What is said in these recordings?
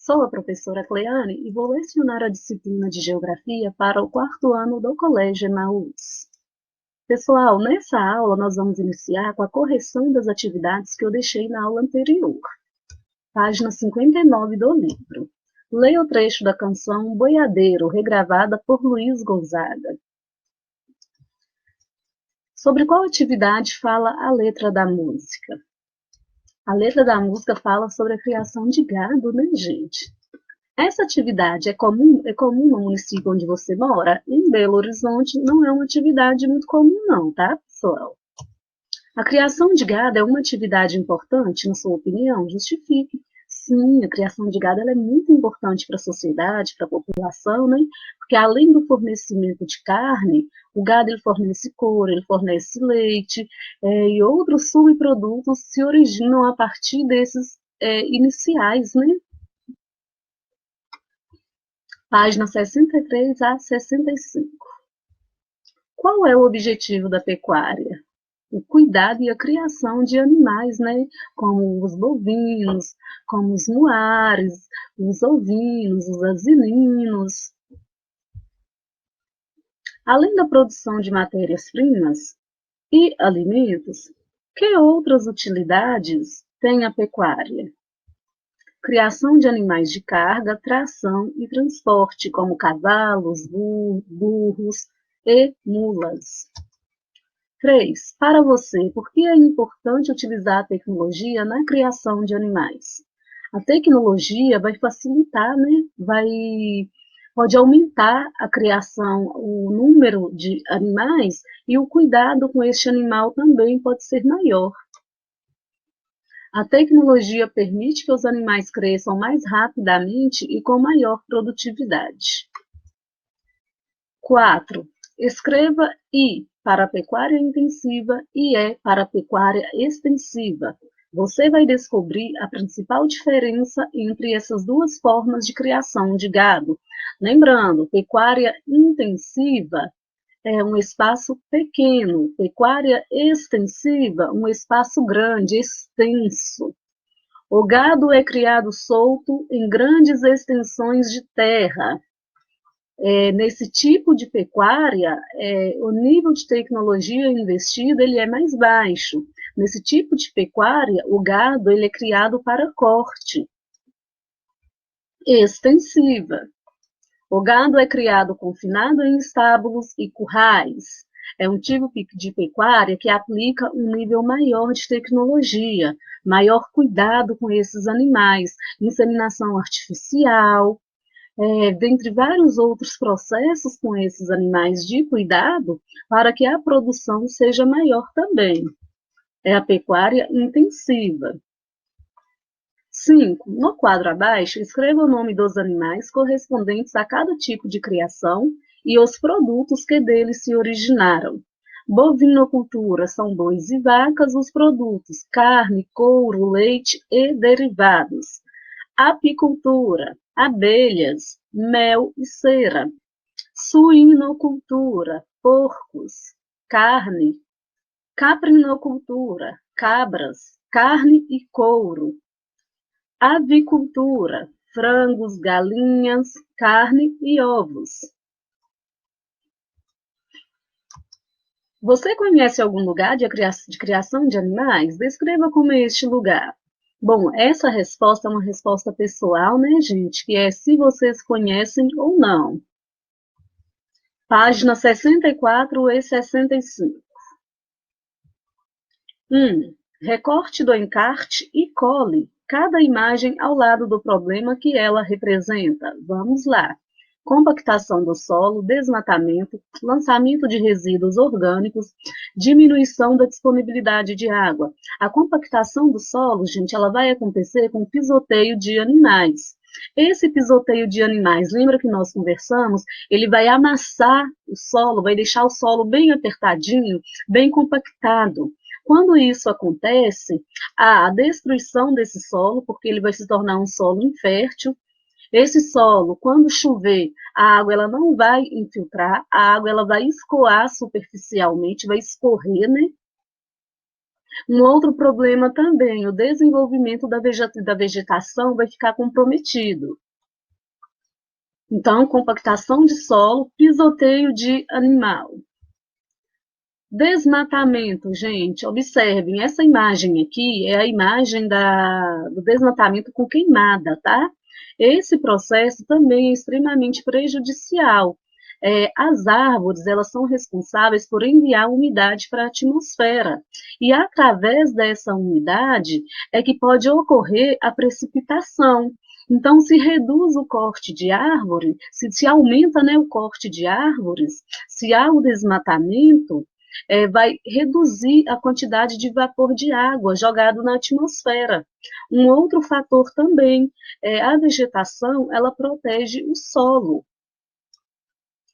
Sou a professora Cleane e vou lecionar a disciplina de Geografia para o quarto ano do Colégio Emaús. Pessoal, nessa aula nós vamos iniciar com a correção das atividades que eu deixei na aula anterior. Página 59 do livro. Leia o trecho da canção Boiadeiro, regravada por Luiz Gonzaga. Sobre qual atividade fala a letra da música? A letra da música fala sobre a criação de gado, né, gente? Essa atividade é comum no município onde você mora? Em Belo Horizonte não é uma atividade muito comum não, tá, pessoal? A criação de gado é uma atividade importante, na sua opinião? Justifique. Sim, a criação de gado ela é muito importante para a sociedade, para a população, né? Porque além do fornecimento de carne, o gado ele fornece couro, ele fornece leite, e outros subprodutos se originam a partir desses iniciais, né? Página 63 a 65. Qual é o objetivo da pecuária? O cuidado e a criação de animais, né? Como os bovinos, como os muares, os ovinos, os asinos. Além da produção de matérias-primas e alimentos, que outras utilidades tem a pecuária? Criação de animais de carga, tração e transporte, como cavalos, burros e mulas. 3. Para você, por que é importante utilizar a tecnologia na criação de animais? A tecnologia vai facilitar, né? Pode aumentar a criação, o número de animais e o cuidado com este animal também pode ser maior. A tecnologia permite que os animais cresçam mais rapidamente e com maior produtividade. 4. Escreva I para a pecuária intensiva e E para a pecuária extensiva. Você vai descobrir a principal diferença entre essas duas formas de criação de gado. Lembrando, pecuária intensiva é um espaço pequeno, pecuária extensiva, um espaço grande, extenso. O gado é criado solto em grandes extensões de terra. Nesse tipo de pecuária, o nível de tecnologia investido ele é mais baixo. Nesse tipo de pecuária, o gado ele é criado para corte. Extensiva. O gado é criado confinado em estábulos e currais. É um tipo de pecuária que aplica um nível maior de tecnologia, maior cuidado com esses animais, inseminação artificial, dentre vários outros processos com esses animais de cuidado, para que a produção seja maior também. É a pecuária intensiva. 5. No quadro abaixo, escreva o nome dos animais correspondentes a cada tipo de criação e os produtos que deles se originaram. Bovinocultura são bois e vacas, os produtos carne, couro, leite e derivados. Apicultura, abelhas, mel e cera. Suinocultura, porcos, carne. Caprinocultura, cabras, carne e couro. Avicultura, frangos, galinhas, carne e ovos. Você conhece algum lugar de criação de animais? Descreva como é este lugar. Bom, essa resposta é uma resposta pessoal, né, gente? Que é se vocês conhecem ou não. Página 64 e 65. 1. Recorte do encarte e cole cada imagem ao lado do problema que ela representa. Vamos lá. Compactação do solo, desmatamento, lançamento de resíduos orgânicos, diminuição da disponibilidade de água. A compactação do solo, gente, ela vai acontecer com pisoteio de animais. Esse pisoteio de animais, lembra que nós conversamos? Ele vai amassar o solo, vai deixar o solo bem apertadinho, bem compactado. Quando isso acontece, há a destruição desse solo, porque ele vai se tornar um solo infértil. Esse solo, quando chover, a água ela não vai infiltrar, a água ela vai escoar superficialmente, vai escorrer, né? Um outro problema também, o desenvolvimento da vegetação vai ficar comprometido. Então, compactação de solo, pisoteio de animal. Desmatamento, gente, observem, essa imagem aqui é a imagem do desmatamento com queimada, tá? Esse processo também é extremamente prejudicial. As árvores, elas são responsáveis por enviar umidade para a atmosfera, e através dessa umidade é que pode ocorrer a precipitação. Então, se reduz o corte de árvore, se aumenta, né, o corte de árvores, se há o desmatamento, vai reduzir a quantidade de vapor de água jogado na atmosfera. Um outro fator também, a vegetação, ela protege o solo.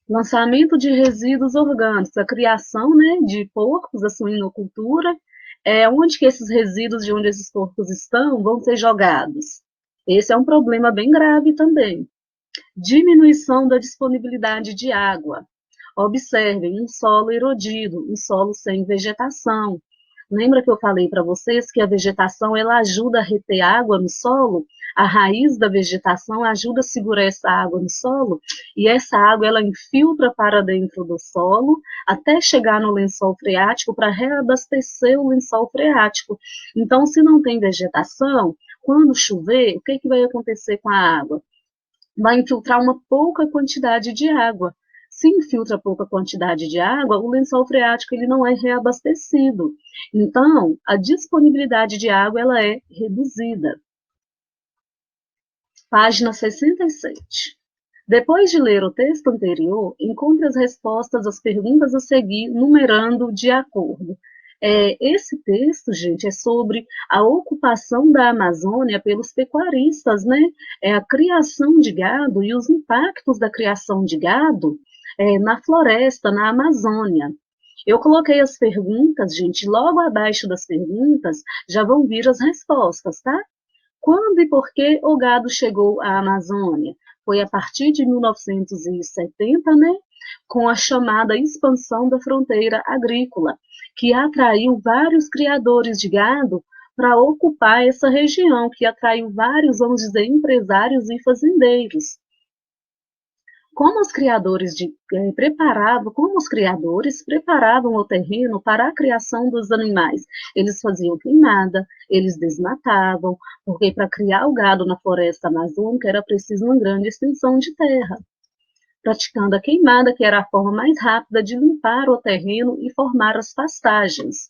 Lançamento de resíduos orgânicos, a criação, né, de porcos, a suinocultura, onde que esses resíduos de onde esses porcos estão vão ser jogados. Esse é um problema bem grave também. Diminuição da disponibilidade de água. Observem, um solo erodido, um solo sem vegetação. Lembra que eu falei para vocês que a vegetação ela ajuda a reter água no solo? A raiz da vegetação ajuda a segurar essa água no solo, e essa água ela infiltra para dentro do solo até chegar no lençol freático para reabastecer o lençol freático. Então, se não tem vegetação, quando chover, o que vai acontecer com a água? Vai infiltrar uma pouca quantidade de água. Se infiltra pouca quantidade de água, o lençol freático ele não é reabastecido. Então, a disponibilidade de água ela é reduzida. Página 67. Depois de ler o texto anterior, encontre as respostas às perguntas a seguir, numerando de acordo. Esse texto, gente, é sobre a ocupação da Amazônia pelos pecuaristas, né? É a criação de gado e os impactos da criação de gado na floresta, na Amazônia. Eu coloquei as perguntas, gente, logo abaixo das perguntas já vão vir as respostas, tá? Quando e por que o gado chegou à Amazônia? Foi a partir de 1970, né, com a chamada expansão da fronteira agrícola, que atraiu vários criadores de gado para ocupar essa região, que atraiu vários, vamos dizer, empresários e fazendeiros. Como os criadores preparavam o terreno para a criação dos animais? Eles faziam queimada, eles desmatavam, porque para criar o gado na floresta amazônica era preciso uma grande extensão de terra. Praticando a queimada, que era a forma mais rápida de limpar o terreno e formar as pastagens.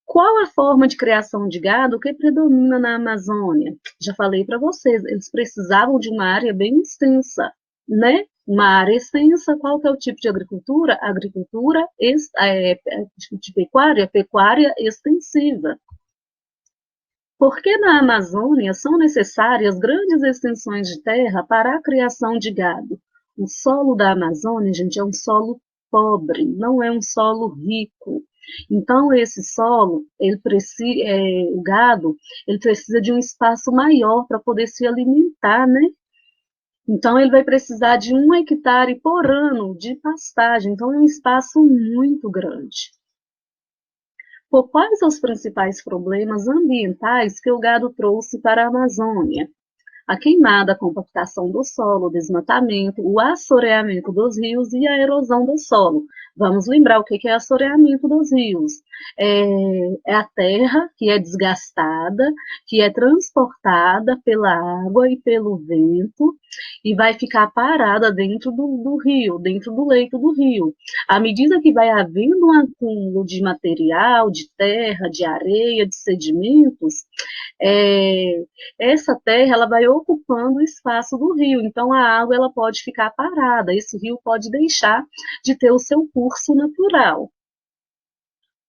Qual a forma de criação de gado que predomina na Amazônia? Já falei para vocês, eles precisavam de uma área bem extensa, né? Uma área extensa, qual que é o tipo de agricultura? Agricultura de pecuária, pecuária extensiva. Porque na Amazônia são necessárias grandes extensões de terra para a criação de gado? O solo da Amazônia, gente, é um solo pobre, não é um solo rico. Então, esse solo, o gado, ele precisa de um espaço maior para poder se alimentar, né? Então, ele vai precisar de 1 hectare por ano de pastagem. Então, é um espaço muito grande. Por quais são os principais problemas ambientais que o gado trouxe para a Amazônia? A queimada, a compactação do solo, o desmatamento, o assoreamento dos rios e a erosão do solo. Vamos lembrar o que é assoreamento dos rios. É a terra que é desgastada, que é transportada pela água e pelo vento e vai ficar parada dentro do rio, dentro do leito do rio. À medida que vai havendo um acúmulo de material, de terra, de areia, de sedimentos, essa terra ela vai ocupando o espaço do rio, então a água ela pode ficar parada, esse rio pode deixar de ter o seu curso natural.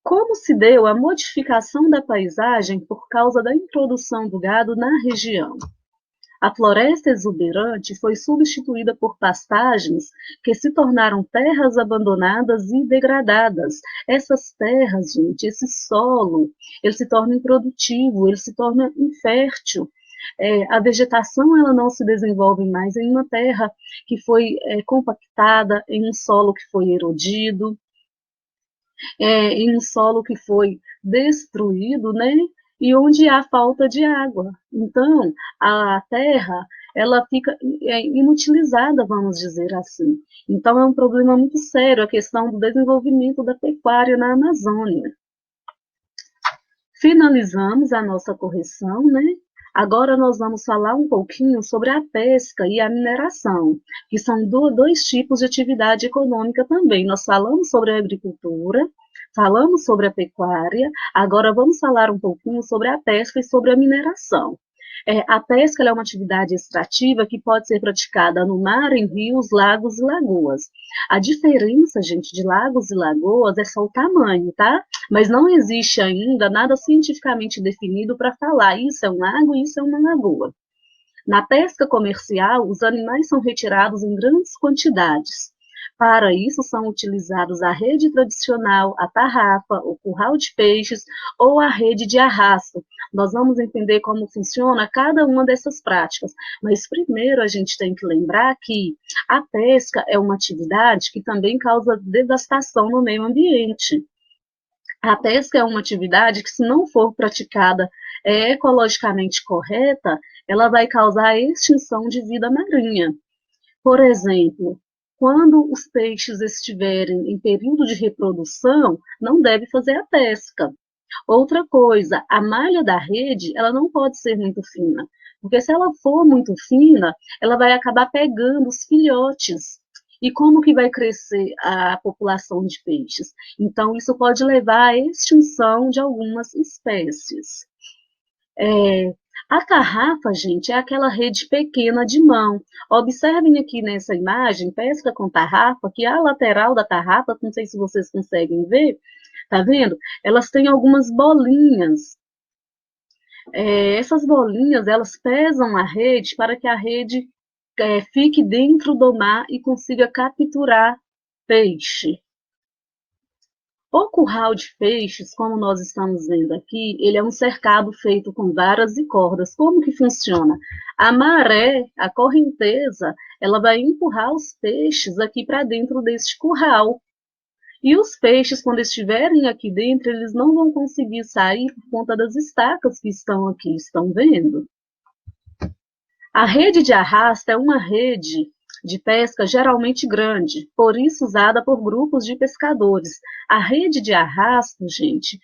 Como se deu a modificação da paisagem por causa da introdução do gado na região? A floresta exuberante foi substituída por pastagens que se tornaram terras abandonadas e degradadas. Essas terras, gente, esse solo, ele se torna improdutivo, ele se torna infértil. A vegetação ela não se desenvolve mais em uma terra que foi compactada, em um solo que foi erodido. em um solo que foi destruído, né? E onde há falta de água. Então, a terra, ela fica inutilizada, vamos dizer assim. Então, é um problema muito sério a questão do desenvolvimento da pecuária na Amazônia. Finalizamos a nossa correção, né? Agora nós vamos falar um pouquinho sobre a pesca e a mineração, que são dois tipos de atividade econômica também. Nós falamos sobre a agricultura, falamos sobre a pecuária, agora vamos falar um pouquinho sobre a pesca e sobre a mineração. A pesca é uma atividade extrativa que pode ser praticada no mar, em rios, lagos e lagoas. A diferença, gente, de lagos e lagoas é só o tamanho, tá? Mas não existe ainda nada cientificamente definido para falar isso é um lago e isso é uma lagoa. Na pesca comercial, os animais são retirados em grandes quantidades. Para isso, são utilizados a rede tradicional, a tarrafa, o curral de peixes ou a rede de arrasto. Nós vamos entender como funciona cada uma dessas práticas, mas primeiro a gente tem que lembrar que a pesca é uma atividade que também causa devastação no meio ambiente. A pesca é uma atividade que, se não for praticada ecologicamente correta, ela vai causar a extinção de vida marinha. Por exemplo, quando os peixes estiverem em período de reprodução, não deve fazer a pesca. Outra coisa, a malha da rede, ela não pode ser muito fina, porque se ela for muito fina, ela vai acabar pegando os filhotes. E como que vai crescer a população de peixes? Então, isso pode levar à extinção de algumas espécies. É, a tarrafa, gente, é aquela rede pequena de mão. Observem aqui nessa imagem, pesca com tarrafa, que a lateral da tarrafa, não sei se vocês conseguem ver, tá vendo? Elas têm algumas bolinhas. Essas bolinhas, elas pesam a rede para que a rede fique dentro do mar e consiga capturar peixe. O curral de peixes, como nós estamos vendo aqui, ele é um cercado feito com varas e cordas. Como que funciona? A maré, a correnteza, ela vai empurrar os peixes aqui para dentro deste curral. E os peixes, quando estiverem aqui dentro, eles não vão conseguir sair por conta das estacas que estão aqui, estão vendo? A rede de arrasto é uma rede de pesca geralmente grande, por isso usada por grupos de pescadores. A rede de arrasto, gente,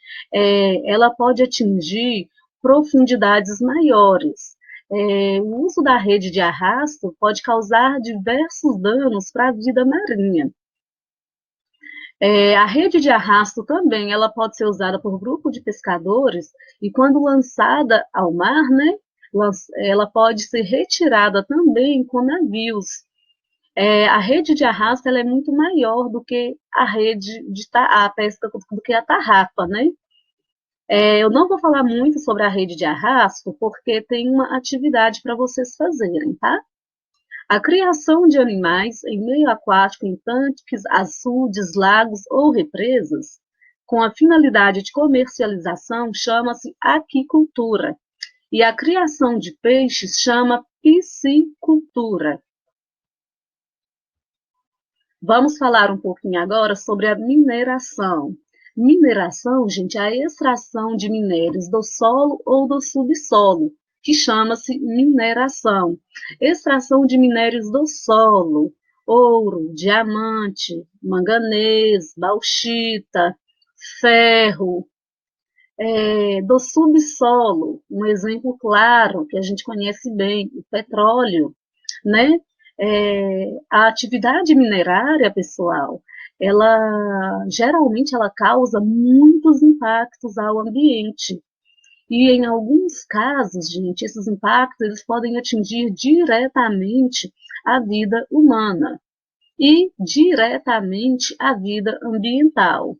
ela pode atingir profundidades maiores. O uso da rede de arrasto pode causar diversos danos para a vida marinha. A rede de arrasto também, ela pode ser usada por grupo de pescadores e quando lançada ao mar, né, ela pode ser retirada também com navios. A rede de arrasto ela é muito maior do que a rede de a pesca do que a tarrafa, né? Eu não vou falar muito sobre a rede de arrasto porque tem uma atividade para vocês fazerem, tá? A criação de animais em meio aquático em tanques, açudes, lagos ou represas, com a finalidade de comercialização, chama-se aquicultura. E a criação de peixes chama piscicultura. Vamos falar um pouquinho agora sobre a mineração. Mineração, gente, é a extração de minérios do solo ou do subsolo, que chama-se mineração. Extração de minérios do solo, ouro, diamante, manganês, bauxita, ferro, do subsolo, um exemplo claro que a gente conhece bem, o petróleo, né? A atividade minerária, pessoal, ela geralmente ela causa muitos impactos ao ambiente. E em alguns casos, gente, esses impactos eles podem atingir diretamente a vida humana e diretamente a vida ambiental.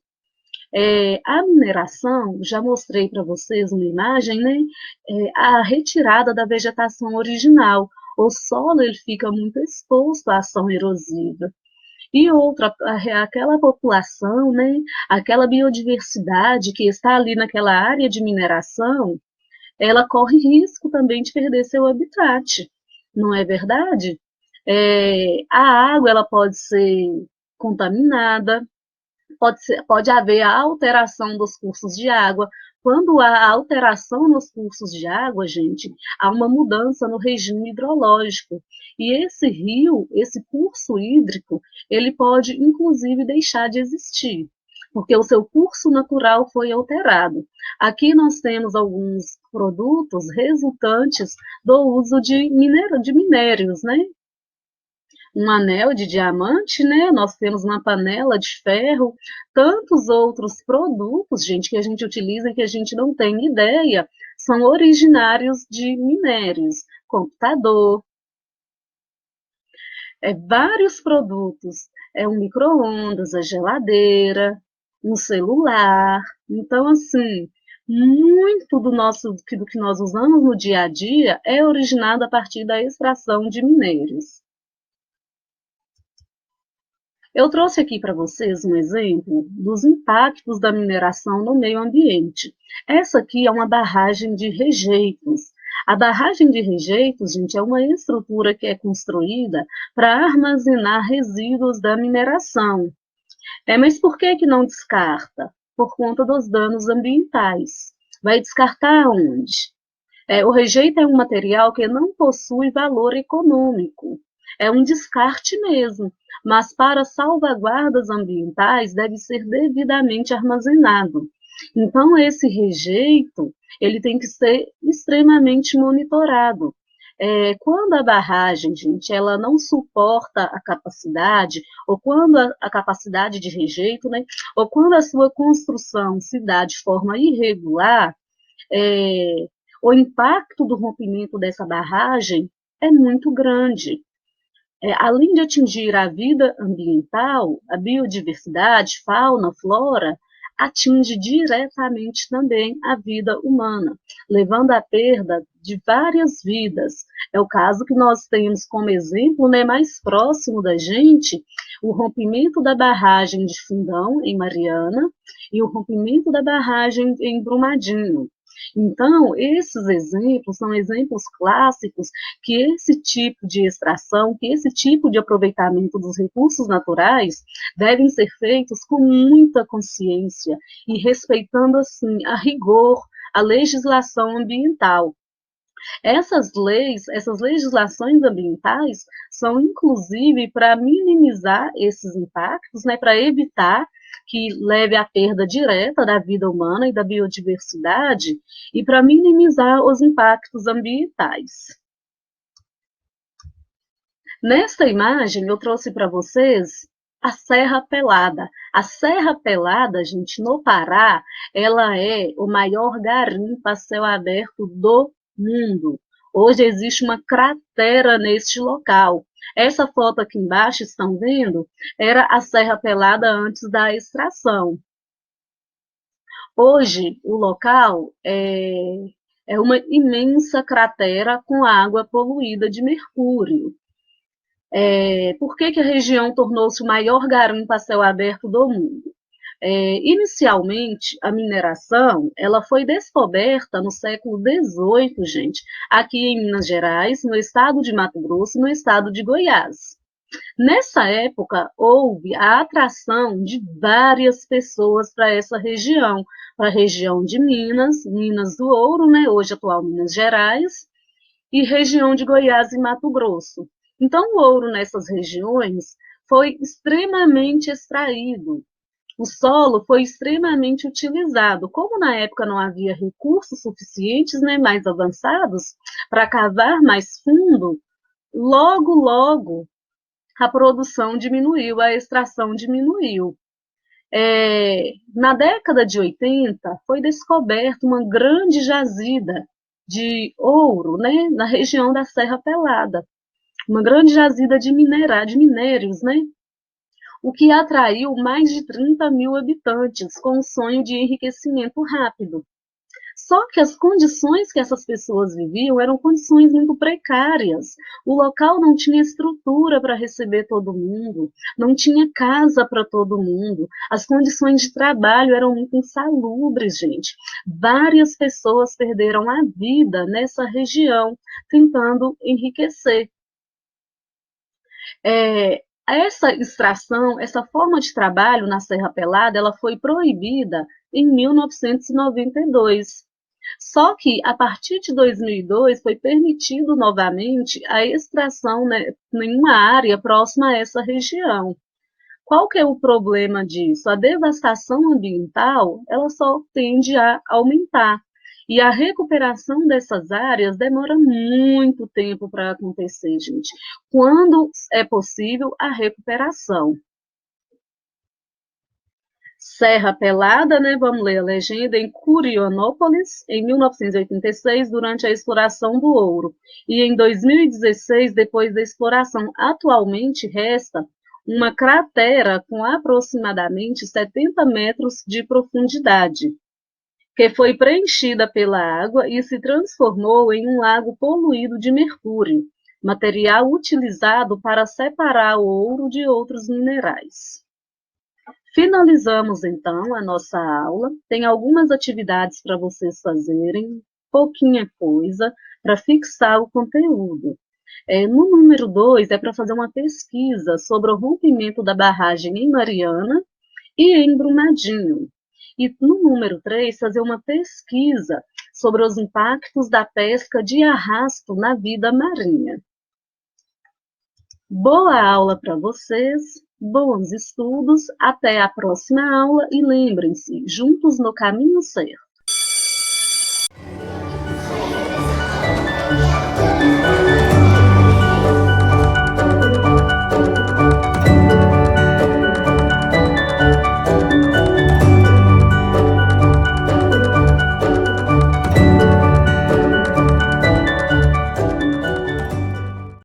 A mineração, já mostrei para vocês uma imagem, né? A retirada da vegetação original. O solo ele fica muito exposto à ação erosiva. E outra, aquela população, né? Aquela biodiversidade que está ali naquela área de mineração, ela corre risco também de perder seu habitat, não é verdade? A água ela pode ser contaminada, pode haver a alteração dos cursos de água. Quando há alteração nos cursos de água, gente, há uma mudança no regime hidrológico. E esse rio, esse curso hídrico, ele pode, inclusive, deixar de existir, porque o seu curso natural foi alterado. Aqui nós temos alguns produtos resultantes do uso de minérios, né? Um anel de diamante, né? Nós temos uma panela de ferro, tantos outros produtos, gente, que a gente utiliza e que a gente não tem ideia, são originários de minérios, computador, vários produtos, um micro-ondas, a geladeira, um celular. Então, assim, muito do que nós usamos no dia a dia é originado a partir da extração de minérios. Eu trouxe aqui para vocês um exemplo dos impactos da mineração no meio ambiente. Essa aqui é uma barragem de rejeitos. A barragem de rejeitos, gente, é uma estrutura que é construída para armazenar resíduos da mineração. Mas por que não descarta? Por conta dos danos ambientais. Vai descartar onde? O rejeito é um material que não possui valor econômico. É um descarte mesmo, mas para salvaguardas ambientais deve ser devidamente armazenado. Então, esse rejeito, ele tem que ser extremamente monitorado. Quando a barragem, gente, ela não suporta a capacidade, ou quando a capacidade de rejeito, né, ou quando a sua construção se dá de forma irregular, é, o impacto do rompimento dessa barragem é muito grande. Além de atingir a vida ambiental, a biodiversidade, fauna, flora, atinge diretamente também a vida humana, levando à perda de várias vidas. É o caso que nós temos como exemplo, né, mais próximo da gente, o rompimento da barragem de Fundão, em Mariana, e o rompimento da barragem em Brumadinho. Então, esses exemplos são exemplos clássicos que esse tipo de extração, que esse tipo de aproveitamento dos recursos naturais devem ser feitos com muita consciência e respeitando, assim, a rigor a legislação ambiental. Essas leis, essas legislações ambientais são inclusive para minimizar esses impactos, né, para evitar que leve à perda direta da vida humana e da biodiversidade e para minimizar os impactos ambientais. Nesta imagem, eu trouxe para vocês a Serra Pelada. A Serra Pelada, gente, no Pará, ela é o maior garimpo a céu aberto do mundo. Hoje existe uma cratera neste local. Essa foto aqui embaixo, estão vendo? Era a Serra Pelada antes da extração. Hoje, o local é uma imensa cratera com água poluída de mercúrio. Por que a região tornou-se o maior garimpo a céu aberto do mundo? Inicialmente, a mineração ela foi descoberta no século XVIII, gente, aqui em Minas Gerais, no estado de Mato Grosso e no estado de Goiás. Nessa época, houve a atração de várias pessoas para essa região, para a região de Minas, Minas do Ouro, né, hoje atual Minas Gerais, e região de Goiás e Mato Grosso. Então, o ouro nessas regiões foi extremamente extraído. O solo foi extremamente utilizado. Como na época não havia recursos suficientes, né, mais avançados, para cavar mais fundo, logo a produção diminuiu, a extração diminuiu. Na década de 80, foi descoberta uma grande jazida de ouro, né, na região da Serra Pelada. Uma grande jazida de minérios, né? O que atraiu mais de 30 mil habitantes com o sonho de enriquecimento rápido. Só que as condições que essas pessoas viviam eram condições muito precárias. O local não tinha estrutura para receber todo mundo, não tinha casa para todo mundo, as condições de trabalho eram muito insalubres, gente. Várias pessoas perderam a vida nessa região, tentando enriquecer. Essa extração, essa forma de trabalho na Serra Pelada, ela foi proibida em 1992. Só que, a partir de 2002, foi permitido novamente a extração, né, em uma área próxima a essa região. Qual que é o problema disso? A devastação ambiental, ela só tende a aumentar. E a recuperação dessas áreas demora muito tempo para acontecer, gente. Quando é possível a recuperação? Serra Pelada, né? Vamos ler a legenda, em Curionópolis, em 1986, durante a exploração do ouro. E em 2016, depois da exploração, atualmente resta uma cratera com aproximadamente 70 metros de profundidade, que foi preenchida pela água e se transformou em um lago poluído de mercúrio, material utilizado para separar o ouro de outros minerais. Finalizamos então a nossa aula. Tem algumas atividades para vocês fazerem, pouquinha coisa, para fixar o conteúdo. No número 2, é para fazer uma pesquisa sobre o rompimento da barragem em Mariana e em Brumadinho. E no número 3, fazer uma pesquisa sobre os impactos da pesca de arrasto na vida marinha. Boa aula para vocês, bons estudos, até a próxima aula e lembrem-se, juntos no caminho certo.